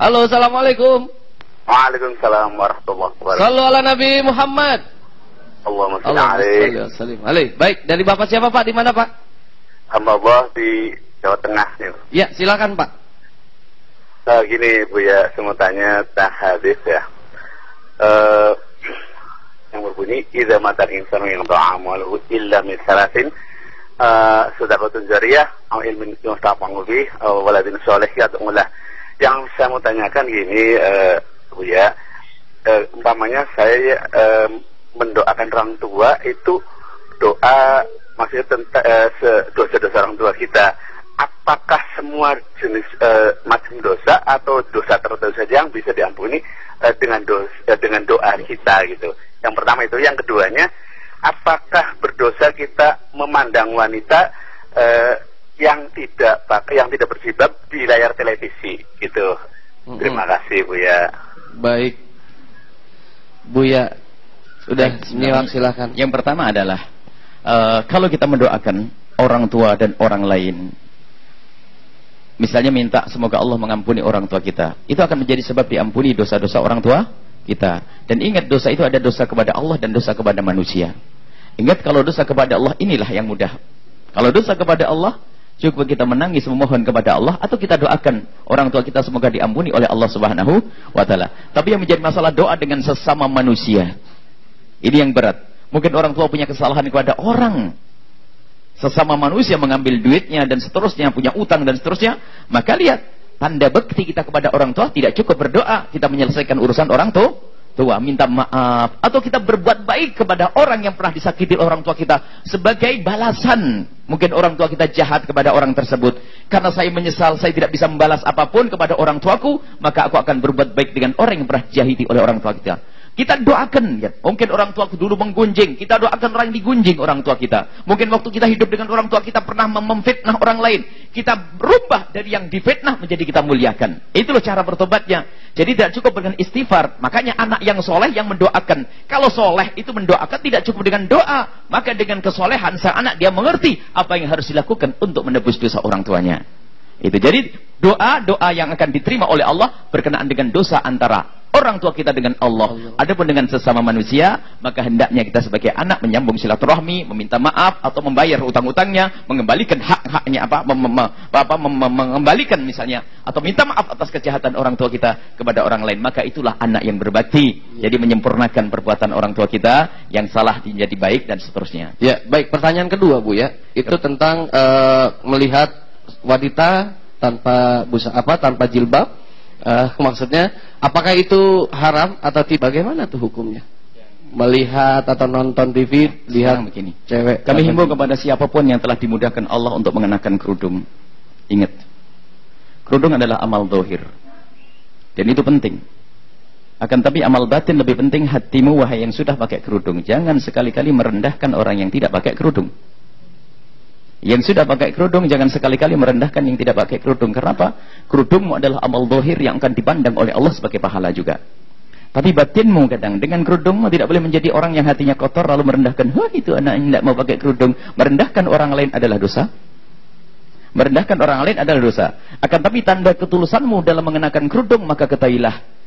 Halo, assalamualaikum. Waalaikumsalam warahmatullahi wabarakatuh. Sallu ala Nabi Muhammad. Allahumma shalli alaihi. Baik, dari Bapak siapa Pak? Di mana Pak? hamba Allah di Jawa Tengah nih. Ya, silakan Pak. Gini Bu ya, saya mau tanya tentang hadis ya. Yang berbunyi idza matal insanu yanqata amaluhu illa min salasin sadaqatun jariyah aw ilmin yustafa'u bih aw waladin shalih yad'u lah. Yang saya mau tanyakan gini Bu ya, umpamanya saya mendoakan orang tua itu doa maksudnya tentang dosa-dosa orang tua kita, apakah semua jenis macam dosa atau dosa tertentu saja yang bisa diampuni dengan doa kita gitu. Yang pertama itu. Yang keduanya, apakah berdosa kita memandang wanita yang tidak berjilbab di layar televisi gitu. Terima kasih Bu ya. Baik Bu ya, sudah nyimak silakan. Yang pertama adalah kalau kita mendoakan orang tua dan orang lain, misalnya minta semoga Allah mengampuni orang tua kita, itu akan menjadi sebab diampuni dosa-dosa orang tua kita. Dan ingat, dosa itu ada dosa kepada Allah dan dosa kepada manusia. Ingat, kalau dosa kepada Allah inilah yang mudah. Kalau dosa kepada Allah, cukup kita menangis memohon kepada Allah, atau kita doakan orang tua kita semoga diampuni oleh Allah Subhanahu wa Ta'ala. Tapi yang menjadi masalah doa dengan sesama manusia, ini yang berat. Mungkin orang tua punya kesalahan kepada orang, sesama manusia mengambil duitnya dan seterusnya, punya utang dan seterusnya. Maka lihat, tanda bekti kita kepada orang tua tidak cukup berdoa, kita menyelesaikan urusan orang tua, minta maaf, atau kita berbuat baik kepada orang yang pernah disakiti orang tua kita sebagai balasan. Mungkin orang tua kita jahat kepada orang tersebut, karena saya menyesal saya tidak bisa membalas apapun kepada orang tuaku, maka aku akan berbuat baik dengan orang yang pernah dijahiti oleh orang tua kita. Kita doakan ya. Mungkin orang tua dulu menggunjing, kita doakan orang yang digunjing orang tua kita. Mungkin waktu kita hidup dengan orang tua kita pernah memfitnah orang lain, kita berubah dari yang difitnah menjadi kita muliakan. Itu loh cara bertobatnya. Jadi tidak cukup dengan istighfar. Makanya anak yang soleh yang mendoakan. Kalau soleh itu mendoakan tidak cukup dengan doa, maka dengan kesolehan sang anak dia mengerti apa yang harus dilakukan untuk menebus dosa orang tuanya. Itu jadi doa yang akan diterima oleh Allah berkenaan dengan dosa antara orang tua kita dengan Allah. Adapun dengan sesama manusia, maka hendaknya kita sebagai anak menyambung silaturahmi, meminta maaf atau membayar utang-utangnya, mengembalikan hak-haknya mengembalikan misalnya, atau minta maaf atas kejahatan orang tua kita kepada orang lain. Maka itulah anak yang berbakti. Jadi menyempurnakan perbuatan orang tua kita yang salah menjadi baik dan seterusnya. Ya, baik. Pertanyaan kedua Bu ya, itu tentang melihat wanita tanpa tanpa jilbab. Maksudnya, apakah itu haram atau tidak? Bagaimana tuh hukumnya? Melihat atau nonton TV, lihat begini. Cewek. Kami himbau kepada siapapun yang telah dimudahkan Allah untuk mengenakan kerudung. Ingat, kerudung adalah amal zahir, dan itu penting. Akan tapi amal batin lebih penting. Hatimu wahai yang sudah pakai kerudung, jangan sekali-kali merendahkan orang yang tidak pakai kerudung. Yang sudah pakai kerudung jangan sekali-kali merendahkan yang tidak pakai kerudung. Kenapa? Kerudungmu adalah amal zahir yang akan dipandang oleh Allah sebagai pahala juga. Tapi batinmu kadang dengan kerudungmu tidak boleh menjadi orang yang hatinya kotor lalu merendahkan. Wah, itu anak yang tidak mau pakai kerudung. Merendahkan orang lain adalah dosa. Merendahkan orang lain adalah dosa. Akan tapi tanda ketulusanmu dalam mengenakan kerudung, maka ketahuilah,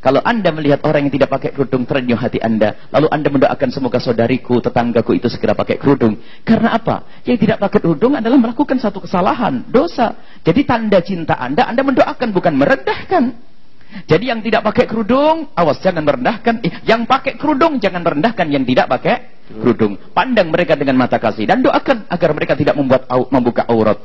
kalau Anda melihat orang yang tidak pakai kerudung, terenyuh hati Anda. Lalu Anda mendoakan semoga saudariku, tetanggaku itu segera pakai kerudung. Karena apa? Yang tidak pakai kerudung adalah melakukan satu kesalahan, dosa. Jadi tanda cinta Anda mendoakan, bukan merendahkan. Jadi yang tidak pakai kerudung, awas jangan merendahkan. Yang pakai kerudung jangan merendahkan yang tidak pakai kerudung. Pandang mereka dengan mata kasih dan doakan agar mereka tidak membuka aurat.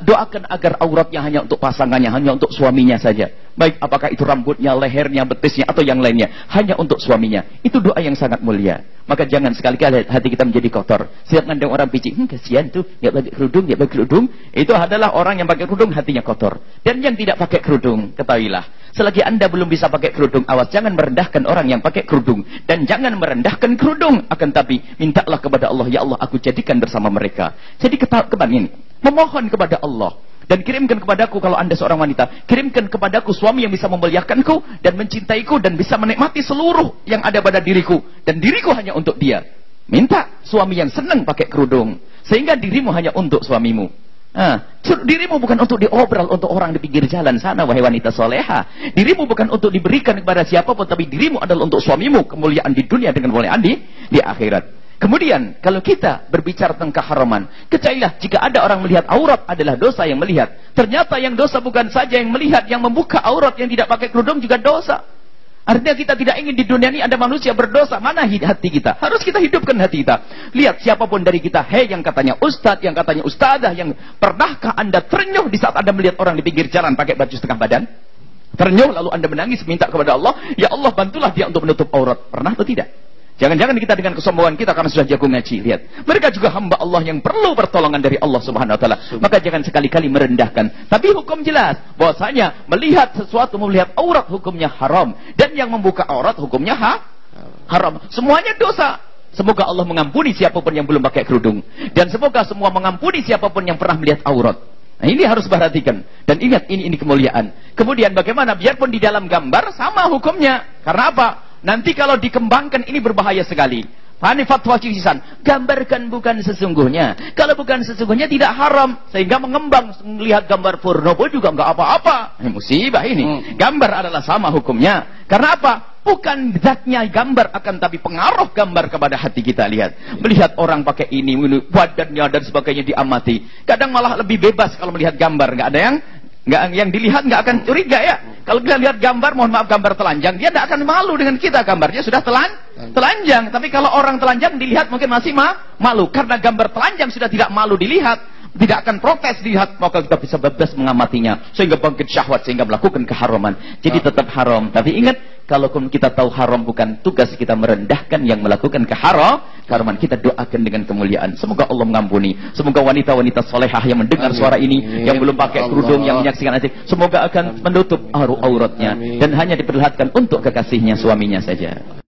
Doakan agar auratnya hanya untuk pasangannya, hanya untuk suaminya saja. Baik apakah itu rambutnya, lehernya, betisnya atau yang lainnya, hanya untuk suaminya. Itu doa yang sangat mulia. Maka jangan sekali-kali hati kita menjadi kotor. Setiap mandang orang picik, kasihan tuh, dia pakai kerudung, dia pakai kerudung. Itu adalah orang yang pakai kerudung hatinya kotor. Dan yang tidak pakai kerudung, ketahuilah, selagi Anda belum bisa pakai kerudung, awas jangan merendahkan orang yang pakai kerudung, dan jangan merendahkan kerudung. Akan tapi mintalah kepada Allah, ya Allah aku jadikan bersama mereka. Jadi keban ini memohon kepada Allah, dan kirimkan kepadaku kalau Anda seorang wanita, kirimkan kepadaku suami yang bisa memuliakanku dan mencintaiku dan bisa menikmati seluruh yang ada pada diriku, dan diriku hanya untuk dia. Minta suami yang senang pakai kerudung sehingga dirimu hanya untuk suamimu. Dirimu bukan untuk diobral untuk orang di pinggir jalan sana, wahai wanita soleha. Dirimu bukan untuk diberikan kepada siapapun, tapi dirimu adalah untuk suamimu, kemuliaan di dunia dengan kemuliaan di akhirat. Kemudian kalau kita berbicara tentang keharaman, ketahuilah jika ada orang melihat aurat adalah dosa yang melihat. Ternyata yang dosa bukan saja yang melihat, yang membuka aurat, yang tidak pakai kerudung juga dosa. Artinya kita tidak ingin di dunia ini ada manusia berdosa. Mana hati kita? Harus kita hidupkan hati kita. Lihat siapapun dari kita, hei yang katanya ustadz, yang katanya ustadzah, yang pernahkah Anda terenyuh di saat Anda melihat orang di pinggir jalan pakai baju setengah badan? Terenyuh lalu Anda menangis minta kepada Allah, ya Allah bantulah dia untuk menutup aurat. Pernah atau tidak? Jangan-jangan kita dengan kesombongan kita karena sudah jago ngaji. Lihat, mereka juga hamba Allah yang perlu pertolongan dari Allah Subhanahu Wa Taala. Maka jangan sekali-kali merendahkan. Tapi hukum jelas bahwasanya melihat sesuatu, melihat aurat hukumnya haram, dan yang membuka aurat hukumnya haram. Semuanya dosa. Semoga Allah mengampuni siapapun yang belum pakai kerudung, dan semoga semua mengampuni siapapun yang pernah melihat aurat. Nah, ini harus perhatikan. Dan ingat, ini kemuliaan. Kemudian bagaimana? Biarpun di dalam gambar sama hukumnya. Karena apa? Nanti kalau dikembangkan ini berbahaya sekali. Fani fatwa cikisan, gambarkan bukan sesungguhnya. Kalau bukan sesungguhnya tidak haram. Sehingga mengembang, melihat gambar porno juga nggak apa-apa. Musibah ini. Gambar adalah sama hukumnya. Karena apa? Bukan zatnya gambar, akan tapi pengaruh gambar kepada hati kita. Lihat, melihat orang pakai ini, badannya dan sebagainya diamati. Kadang malah lebih bebas kalau melihat gambar. Nggak ada yang dilihat nggak akan curiga ya. Kalau kita lihat gambar, mohon maaf gambar telanjang, dia tidak akan malu dengan kita, gambarnya sudah telanjang. Tapi kalau orang telanjang dilihat mungkin masih malu, karena gambar telanjang sudah tidak malu dilihat, tidak akan protes dilihat, maka kita bisa bebas mengamatinya sehingga bangkit syahwat, sehingga melakukan keharaman. Jadi tetap haram. Tapi ingat, kalau kita tahu haram bukan tugas kita merendahkan yang melakukan keharaman, kita doakan dengan kemuliaan. Semoga Allah mengampuni. Semoga wanita-wanita solehah yang mendengar suara ini, yang belum pakai kerudung, yang menyaksikan asyik, semoga akan menutup auratnya dan hanya diperlihatkan untuk kekasihnya, suaminya saja.